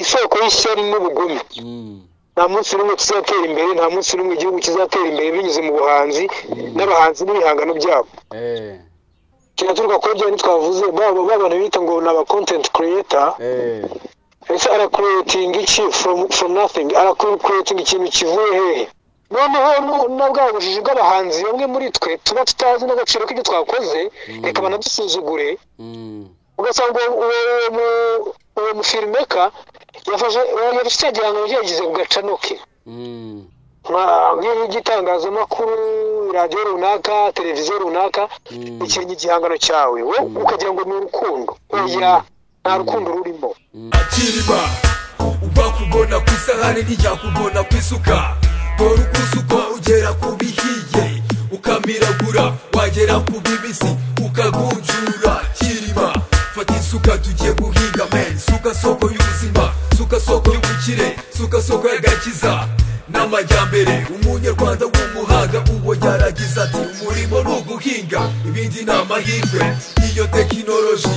isoko y'ishyari n'ubugome nta munsi n'umwe tuzatera imbere nta munsi n'umwe igihugu kizatera imbere binyuze mu buhanzi n'abahanzi n'ibihangano byabo kiraturuka kuri byo twavuze babana bita ngo ni aba content creator ese ara creating iki from nothing ara creating ikintu kivuye hehe noneho nabwabujije bw'abahanzi bamwe muri twe tuba tutazi n'agaciro k'ibyo twakoze reka banadusuzugure ugasanga uwo mufilmeka yafashe igihangano yagize ku gacanoke nk'igitangazamakuru radiyo runaka televiziyo runaka ikinnye igihangano cyawe wowe ukagira ngo ni urukundo oya nta rukundo rurimo akiriba uba kubona ku isahani ntijya kubona ku isuka dore ukusuko ugera ku bihiye ukamiragura wagera ku bibisi ukagunjura kiriba fata isuka tugiye guhinga men suka soko y'ubuzima suka soko y'ubukire suka soko y'agakiza n'amajyambere umunyarwanda w'umuhanga uwo yaragize ati umurimo ni uguhinga ibindi ni amahirwe iyo tekinoloji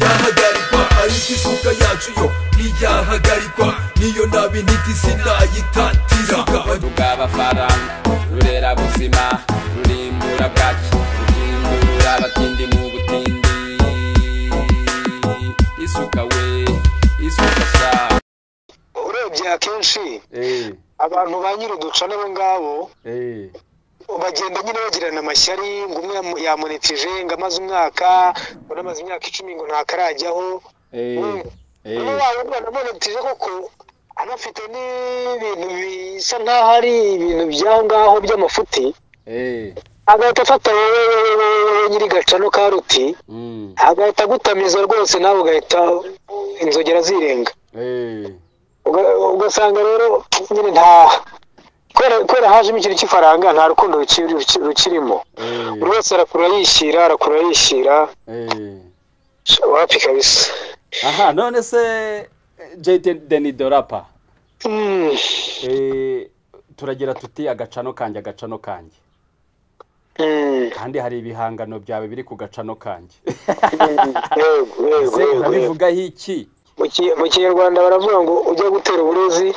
yahagarikwa ariko isuka yacu yo ntiyahagarikwa niyo nabi ntiti sinayitatira rugabafaramu rurera buzima rurimbura bwaki rurimbura abatindi mu butindi isuka we isuka sha urebye akenshi abantu ba nyir'uduca n'abo ngabo bagenda nyine bagirana amashyari ngo umwe yamonetije ngo amaze umwaka unamaze imyaka 10 ngo ntakarajyaho namonetije koko anafite n'ibintu bisa nkaho ari ibintu by'aho ngaho by'amafuti agahita afata wowe nyiri gacano karuti agahita agutamiza rwose nawe ugahita inzogera zirenga ugasanga rero nyine nta kwera hajemo ikintu cy'ifaranga nta rukundo rukirimo buri wese arakura yishyira wapi kabisa aha none se Jayden Dorapa turagira tuti agacano kanjye kandi hari ibihangano byawe biri ku gacano kanjye urabivuga iki mu Kinyarwanda baravuga ngo ujya gutera uburozi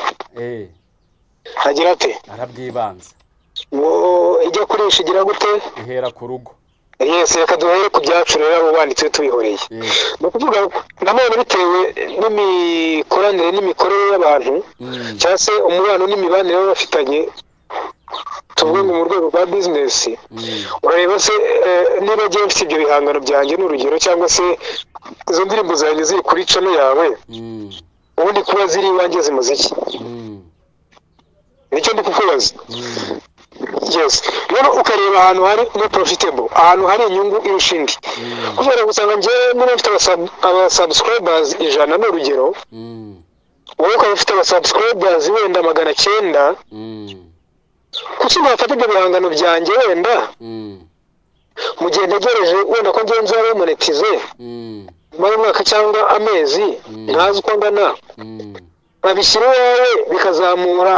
hagira ate arabwibanza ngo ijya kurisha igira gute ihera ku rugo yes reka duhere ku byacu rero abo banditse tubihoreye no kuvuga namone bitewe n'imikoranire n'imikorere y'abantu cyangwa se umubano n'imibanire bafitanye tuvuge mu rwego rwa business urareba se niba giye mfite ibyo bihangano byanjye n'urugero cyangwa se izo ndirimbo zanjye ziri kuri channel yawe ubundi kuba ziri iwanjye zimuziki nicyo ndi kukubaza yes rero ukareba ahantu hari no profitable ahantu hari inyungu irushindi kubera gusanga nje muri mfite aba subscribers 100 n'urugero wowe ukaba ufite aba subscribers wenda 900 kuki nafata ibyo bihangano byanjye wenda mu gihe ntegereje wenda ko ngenzi ari monetize muri mwaka cyangwa amezi ntazi uko ngana babishyira wowe bikazamura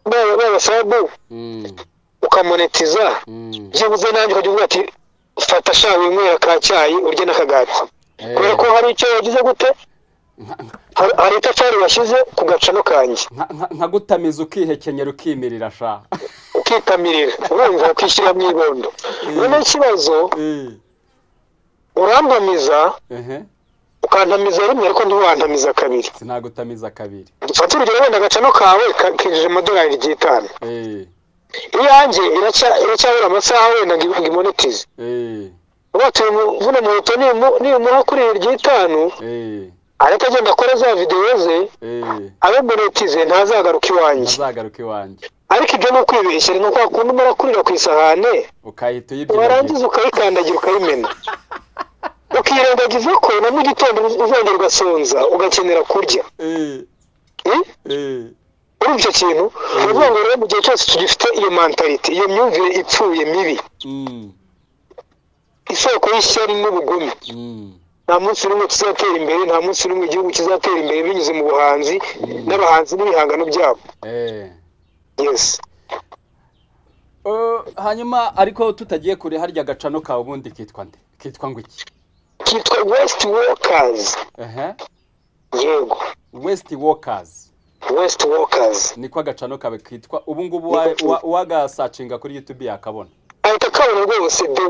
baba sabu ukamonetiza byibuze nanjye ukagira uvuga ati fata shawe inywera ka cyayi urye n'akagati kubera ko hari icyo yagize gute hari itafari washyize ku gacano kanjye nka gutamiza ukihekenyera ukimirira sha ukitamirira urumva ukishyira mu ibondo none ikibazo urambamiza ukantamiza rimwe ariko ntiwantamiza kabiri sinagutamiza kabiri dufata urugero wenda agacano kawe kinjije amadolari 5 iyanjye iracyabura amasaha wenda ngo imonetize batuye vuna mu ruto ni umuha kuri 5 ariko agenda akora za videwo ze abe monetize ntazagaruka iwanjye ariko ibyo no kwibeshya ni nko kundi murakurira ku isahane ukahita uyibyina warangiza ukayikandagira ukayimena ukirengagiza ko na mu gitondo uzongera ugasonza ugakenera kurya urumva icyo kintu uvuga ngo rero mu gihe cyose tugifite iyo mentality iyo myumvire ipfuye mibi isoko y'ishyari n'ubugome nta munsi n'umwe tuzatera imbere nta munsi n'umwe igihugu kizatera imbere binyuze mu buhanzi n'abahanzi n'ibihangano byabo yes hanyuma ariko tutagiye kure harya gacano kawe ubundi kitwa nde kitwa ngo iki kitwa West Walkers yego West Walkers niko agacano kabe kitwa ubu ngubu wagasacinga kuri YouTube yakabona ahita kabona rwose The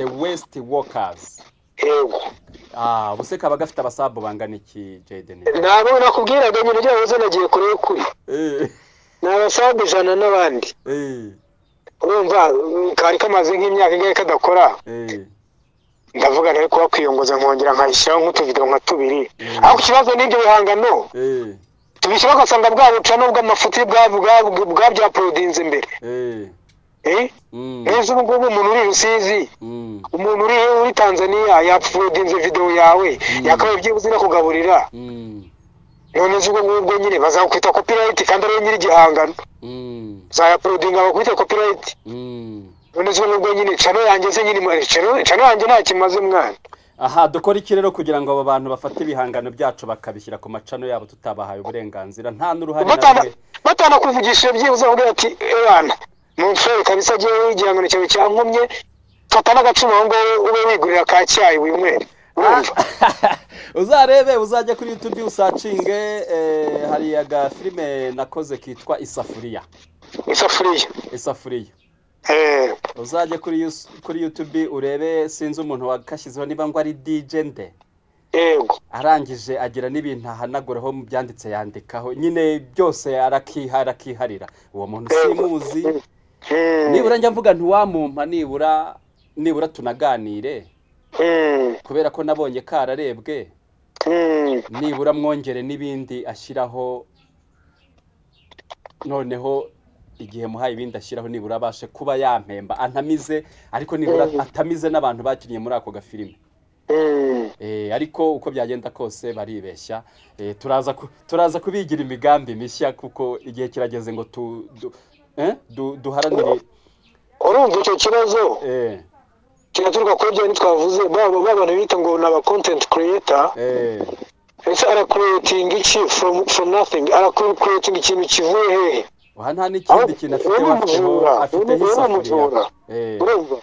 West Walkers yego ubuse kaba gafite abasabo bangana iki Jaden nabo nakubwiraga nyine ryo wazo nagiye kure kuri n'abasabo 100 n'abandi urumva kari kamaze nk'imyaka ingahe kadakora ndavuga ntari kuba kwiyongoza nkongera nkayishyiraho nk'utuvideo nka tubiri ariko ikibazo n'ibyo bihangano tubishyira ugasanga bwabuca n'ubwo amafuti bwa prodinze imbere neza ubu ngubu umuntu uri Rusizi umuntu uri Tanzania yaprodinze video yawe yakabaye byibuze no kugaburira none zugo ngubwo nyine bazakwita copyright kandi ari nyiri gihangano zaya prodinga bakwita copyright none zugo ngubwo nyine chano yanjye se nyine chano yanjye nta kimaze mwana dukora iki rero kugira ngo aba bantu bafate ibihangano byacu bakabishyira ku macano yabo tutabahaye uburenganzira nta n'uruhare namwe batana kuvugisha byibuze avuga ati ebana mumfere kabisa agiye igihangano cyawe cyankomye fata n'agacuma aho ngaho ube wigurira ka cyayi winywere uzarebe uzajya kuri YouTube usacinge hari aga filime nakoze kitwa Isafuriya uzajya kuri YouTube urebe sinzi umuntu wakashyizeho niba ngo ari DJ nde yego arangije agira n'ibintu ahanaguraho mu byanditse yandikaho nyine byose arakiharira uwo muntu simuzi nibura njya mvuga ntiwamumpa nibura tunaganire kubera ko nabonye kararebwe nibura mwongere n'ibindi ashyiraho noneho igihe muhaye ibindi ashyiraho nibura abashe kuba yampemba antamize ariko nibura atamize n'abantu bakiriye muri ako gafilime ariko uko byagenda kose baribeshya turaza kubigira imigambi mishya kuko igihe kirageze ngo duharanire urumva icyo kibazo kiraturuka kuri byo twavuze babana bita ngo naba content creator ese ara creating iki from nothing ara creating ikintu kivuye hehe nta n'ikindi kintu afite hisafuriya urumva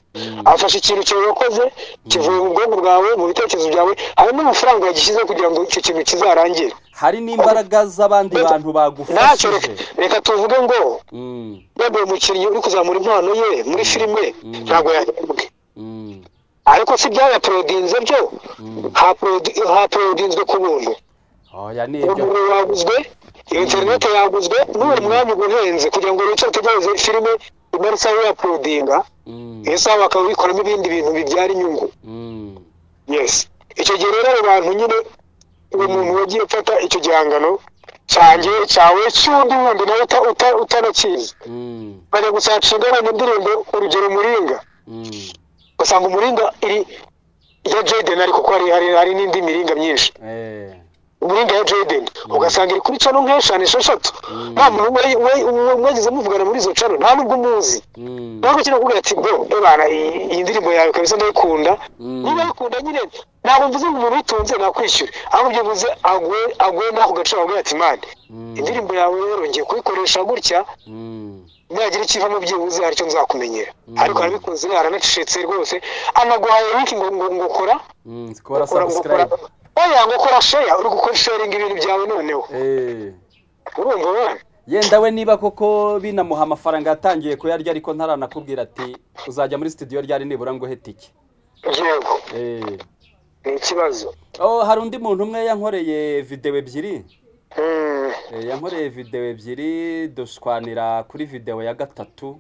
afashe ikintu cyawe wakoze kivuye mu bwonko bwawe mu bitekerezo byawe hari n'amafaranga yagishyize kugira ngo icyo kintu kizarangire hari n'imbaraga z'abandi bantu bagufashije reka tuvuge ngo yaba umukinnyi uri kuzamura impano ye muri filime ntabwo yahembwe ariko si byaba prodinze byo haprodinzwe ku buntu nibyo waguzwe internet yaguzwe n'uwo mwanya uguhenze kugira ngo wice utegereze filime imarisa ya prodinga esa bakaba bikoramo ibindi bintu bibyara inyungu yes icyo gihe rero abantu nyine umuntu wagiye ufata icyo gihangano cyawe cy'undi wundi nawe utanakizi bajya gusacinga mu ndirimbo urugero Muringa usanga Umuringa iri ya Jaden ariko ko hari n'indi miringa myinshi Umuringa ya Jaden ugasanga iri kuri channel nk'eshanu eshatu nta muntu mwagize muvugana muri izo channel nta nubwo muzi ntabwo kino kuvuga ati bro ebana iyi ndirimbo yawe kabisa ndayikunda niba ikunda nyine ntabwo mvuze ngo umuntu witunze nakwishyura aho byo buze agwe nako gace avuga ati man indirimbo yawe rero ngiye kuyikoresha gutya nagira ikivamo byibuze hari cyo nzakumenyera ariko arabikoze aranacecetse rwose anaguhaye link ngo kora subscribe ngo kora share uri gukora sharing ibintu byawe noneho urumva yenda we niba koko binamuha amafaranga yatangiye kuyarya ariko ntaranakubwira ati uzajya muri studio ryari nibura ngo hetike yego ni ikibazo hari undi muntu umwe yankoreye video ebyiri yankoreye video ebyiri dushwanira kuri video ya gatatu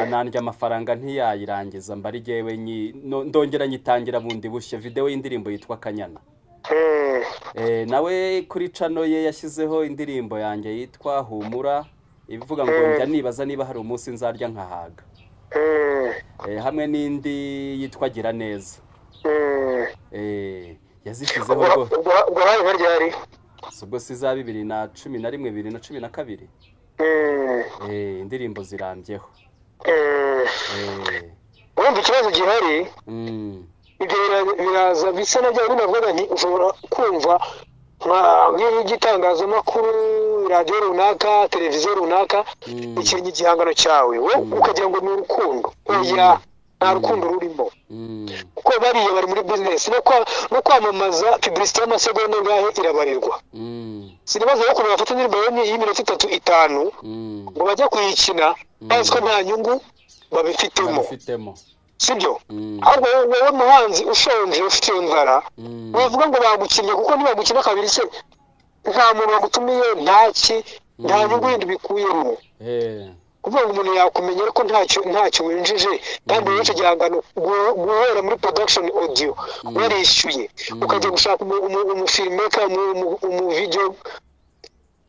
anandya amafaranga ntiyayirangiza mbari jewe ndongera nyitangira bundi bushye video y'indirimbo yitwa Kanyana nawe kuri channel ye yashyizeho indirimbo yanjye yitwa Humura ivuga ngo njya nibaza niba hari umunsi nzarya nkahaga hamwe n'indi yitwa Gira Neza yazishyizeho ngo guhaye baryari ubwo siza 2011 2012 indirimbo zirambyeho urumva ikibazo gihari ibyo biraza bisa nabyo binavuga nti ushobora kumva nk'igitangazamakuru radiyo runaka televiziyo runaka ikintu igihangano cyawe we ukagira ngo ni urukundo oya nta rukundo rurimo kuko bariya bari muri business no kwamamaza publicité y'amasegonda ngahe irabarirwa sinibaza ko bafite indirimbo y'iminota 3-5 ngo bajya kuyikina bazi ko nta nyungu babifitemo sibyo ahubwo wowe muhanzi ushonje ufite iyo nzara wivuga ngo bagukinnye kuko ntibagukina kabiri se nta muntu wagutumiye nta nyungu yindi bikuyemo kuvuga ngo umuntu yakumenya ariko ntacyo winjije kandi wice gihangano guhera muri production audio warishyuye ukajya gushaka umufilmmaker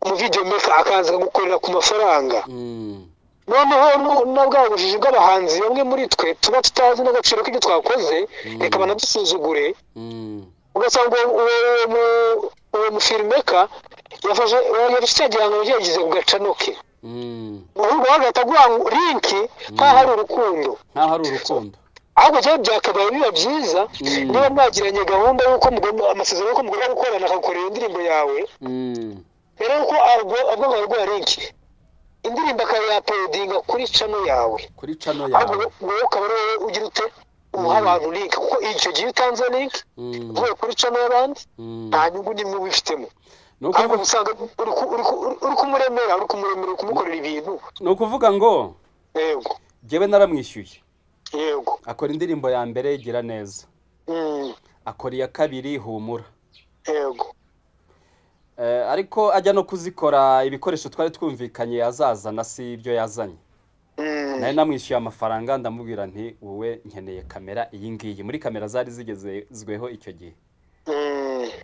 mu video maker akaza gukorera ku mafaranga noneho nabwabujije bw'abahanzi bamwe muri twe tuba tutazi n'agaciro k'ibyo twakoze reka banadusuzugure ugasanga uwo mufilmmaker yafashe igihangano yagize ku gacanoke ubu bagahita guha linki nk'aho ari urukundo ahubwo cyane byakabaye biba byiza niba mwagiranye gahunda y'uko amasezerano y'uko mugomba gukorana akagukorera indirimbo yawe rero ko agomba guha linki indirimbo akayapodinga kuri channel yawe wowe ukaba rero ugira ute uha abantu link kuko icyo gihe utanze link uvuye kuri channel y'abandi nta nyungu nimwe ubifitemo ahubwo usanga uri kumuremera kumukorera ibintu ni ukuvuga ngo yego jyewe naramwishyuye yego akora indirimbo ya mbere igira neza akora iya kabiri humura yego ariko ajya no kuzikora ibikoresho twari twumvikanye azazana si ibyo yazanye nari namwishyuye amafaranga ndamubwira nti wowe nkeneye kamera iyi ngiyi muri kamera zari zigezweho icyo gihe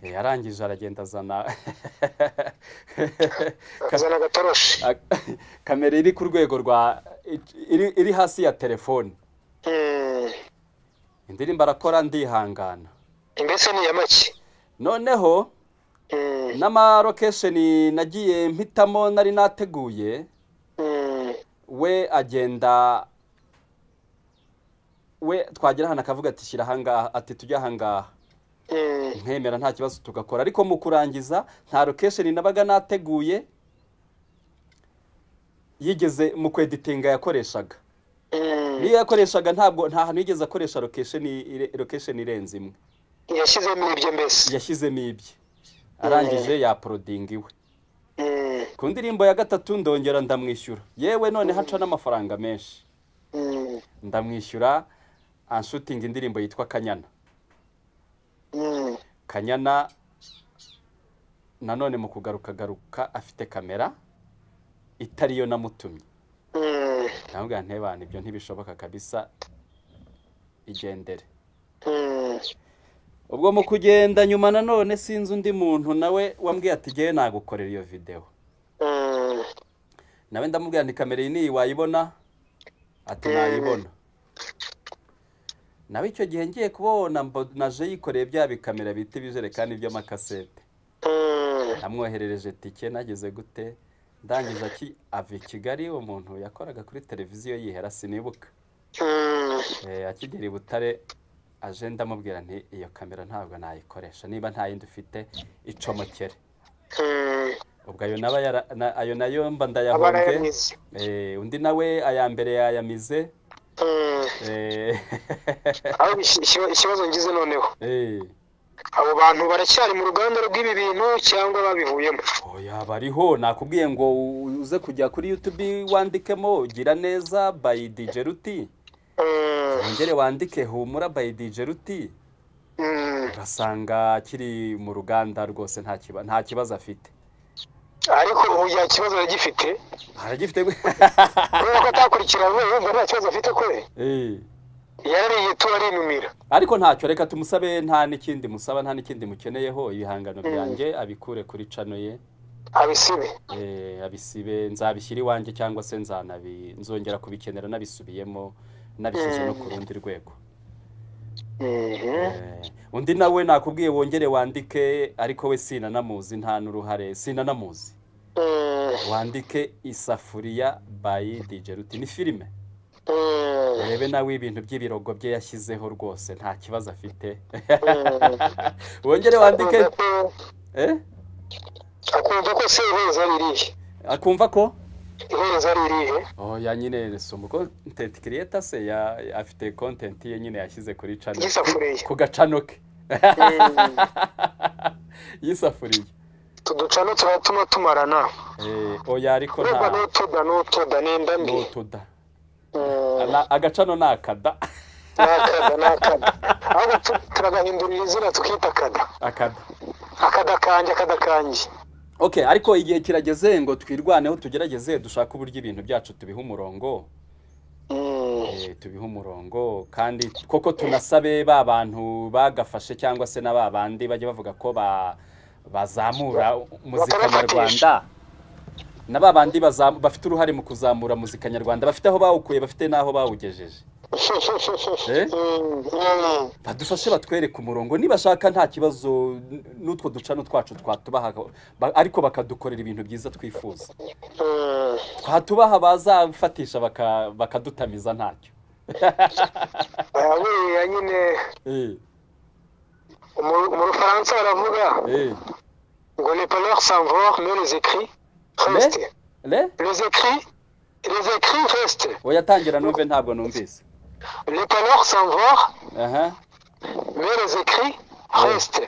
yarangije aragenda azana agatoroshi kamera iri ku rwego iri hasi ya telefone indirimbo arakora ndihangana mbese ni ya make noneho n'amarokesheni nagiye mpitamo nari nateguye we agenda twagera hano akavuga ati shyira ahangaha ati tujya ahangaha nkemera nta kibazo tugakora ariko mu kurangiza nta lokesheni nabaga nateguye yigeze mu kweditinga yakoreshaga niyo yakoreshaga nta hantu yigeze akoresha lokesheni irenze imwe yashyizemo ibye arangije yaprodinga iwe ku ndirimbo ya gatatu ndongera ndamwishyura yewe none haca n'amafaranga menshi ndamwishyura anshutinga indirimbo yitwa Kanyana nanone mu kugaruka afite kamera itariyo namutumye ntabwo ntebana ibyo ntibishoboka kabisa igendere ubwo mu kugenda nyuma nanone sinzi undi muntu nawe wambwiye ati ngewe nagukorera iyo video nawe ndamubwira nti kamera iyi niyi wayibona ati nayibona nawe icyo gihe ngiye kubona naje yikoreye bya bikamera bita ibijerekani by'amakasete namwoherereje tike nageze gute ndangije ava i Kigali umuntu yakoraga kuri televiziyo yihera sinibuka akigera i Butare aje ndamubwira nti iyo kamera ntabwo nayikoresha niba nta yindi ufite icomokere ubwo ayo nayo mba ndayahombye undi nawe aya mbere yayamize ikibazo ngize noneho abo bantu baracyari mu ruganda rw'ibi bintu cyangwa babivuyemo oya bariho nakubwiye ngo uze kujya kuri YouTube wandikemo gira neza by DJ Ruti wongere wandike humura by DJ Ruti ugasanga kiri mu ruganda rwose nta kibazo afite ariko ubu ya kibazo aragifite ko atakurikirana wumva nta kibazo afite kwe yariye tubarinumira ariko ntacyo reka tumusabe nta n'ikindi musaba nta n'ikindi mukeneyeho ibihangano byanjye abikure kuri channel ye abisibe nzabishyira iwanjye cyangwa se nzongera kubikenera nabisubiyemo nabishyize no ku rundi rwego undi nawe nakubwiye wongere wandike ariko we sinanamuzi nta n'uruhare sinanamuzi wandike Isafuriya by DJ Ruti ni filime rebe nawe ibintu by'ibirogo bye yashyizeho rwose nta kibazo afite wongere wandike akumva ko se ihuza biriye akumva ko ihereza ririhe ya nyine sumu content creator se afite content ye nyine yashyize kuri channel y'isafuriya ku gacano ke y'isafuriya tuducano turatuma tumarana oya ariko n'utuda nenda mbi n'utuda agacano nakada ahubwo turagahindurira izina tukita akada kanjye okay ariko igihe kirageze ngo twirwaneho tugerageze dushaka uburyo ibintu byacu tubiha umurongo tubiha umurongo kandi koko tunasabe ba bantu bagafashe cyangwa se na babandi bajye bavuga ko bazamura muzika nyarwanda na babandi bafite uruhare mu kuzamura muzika nyarwanda bafite aho bawukuye bafite naho bawugejeje badufashe batwereka umurongo nibashaka nta kibazo n'utwo ducano twacu twatubaha ariko bakadukorera ibintu byiza twifuza twatubaha bazafatisha bakadutamiza ntacyo aburiya nyine mu Rufaransa baravuga ngo les paroles s'envolent mais les écrits restent les écrits restent oyatangira numve ntabwo numvise les paroles s'envolent mais les écrits restent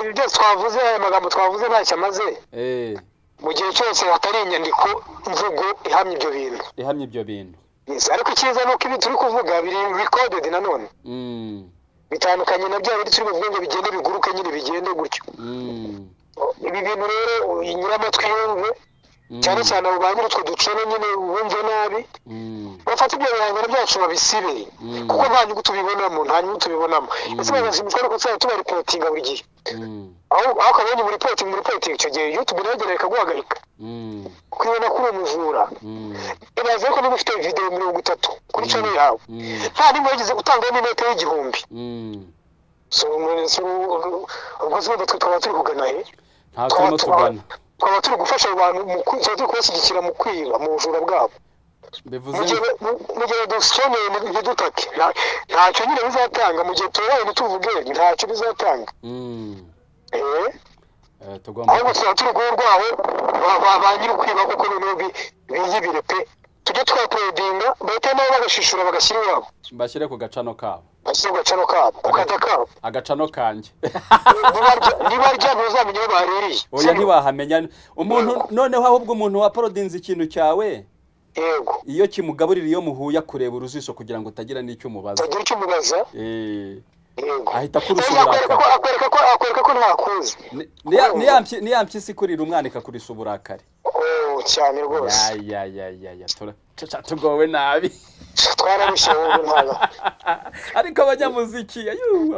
ibyo twavuze amagambo twavuze ntacyo amaze mu gihe cyose hatari inyandiko imvugo ihamya ibyo bintu ariko icyiza ni uko ibi turi kuvuga biri recorded nanone bitandukanye na bya bindi turi kuvuga ngo bigende biguruke nyine bigende gutyo ibi bintu rero nyiramatwi yumve cyane cyane abo banyiri utwo ducano nyine bumve nabi bafata ibyo bihangano byacu babisibe kuko nta nyungu tubibonamo ese bagashimishwa no kutsaya tuba reportinga buri gihe aho akabonye muri reporting icyo gihe YouTube nayo ikaguhagarika kwibona kuri umujura ibaze ko niba ufite video 30 kuri channel yawe nta nimwe yagize gutanga n'inote y'igihumbi ubwo zo twaba turi kugana twaba turi gufasha abantu mu kubashyigikira mu kwiba mu bujura bwabo mu gihe dusoneye ntidutake ntacyo nyine bizatanga mu gihe tubaye ntituvuge ntacyo bizatanga ahubwo tuba turi guha urwaho ba nyiri ukwiba kuko noneho biyibire pe tujye twaprodinga bahita nabo bagashishura bagashyira iwabo bashyire ku gacano kabo ku kata kabo agacano kanjye nibarya ntuzamenye aho baherereye oya ntiwahamenya umuntu noneho ahubwo umuntu waprodinze ikintu cyawe yego iyo kimugaburira iyo muhuye kureba urujisho kugira ngo utagira n'icyo umubaza ahita kurusha akwereka ko ntakuzi niya mpyisi kurira umwana ikakurisha uburakari cyane rwose tugowe nabi twararushye wowe ntaga ariko abanyamuziki